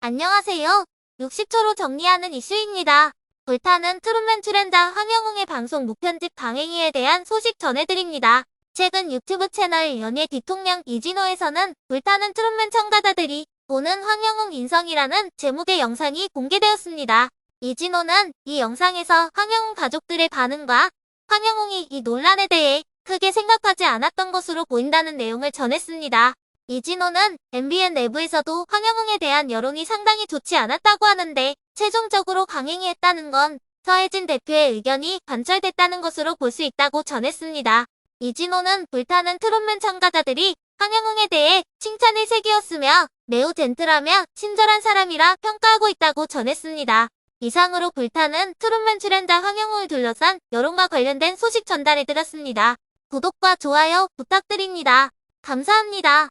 안녕하세요. 60초로 정리하는 이슈입니다. 불타는 트롯맨 출연자 황영웅의 방송 무편집 강행위에 대한 소식 전해드립니다. 최근 유튜브 채널 연예 뒤통령 이진호에서는 불타는 트롯맨 참가자들이 보는 황영웅 인성이라는 제목의 영상이 공개되었습니다. 이진호는 이 영상에서 황영웅 가족들의 반응과 황영웅이 이 논란에 대해 크게 생각하지 않았던 것으로 보인다는 내용을 전했습니다. 이진호는 MBN 내부에서도 황영웅에 대한 여론이 상당히 좋지 않았다고 하는데 최종적으로 강행위했다는 건 서혜진 대표의 의견이 관철됐다는 것으로 볼 수 있다고 전했습니다. 이진호는 불타는 트롯맨 참가자들이 황영웅에 대해 칭찬의 색이었으며 매우 젠틀하며 친절한 사람이라 평가하고 있다고 전했습니다. 이상으로 불타는 트롯맨 출연자 황영웅을 둘러싼 여론과 관련된 소식 전달해드렸습니다. 구독과 좋아요 부탁드립니다. 감사합니다.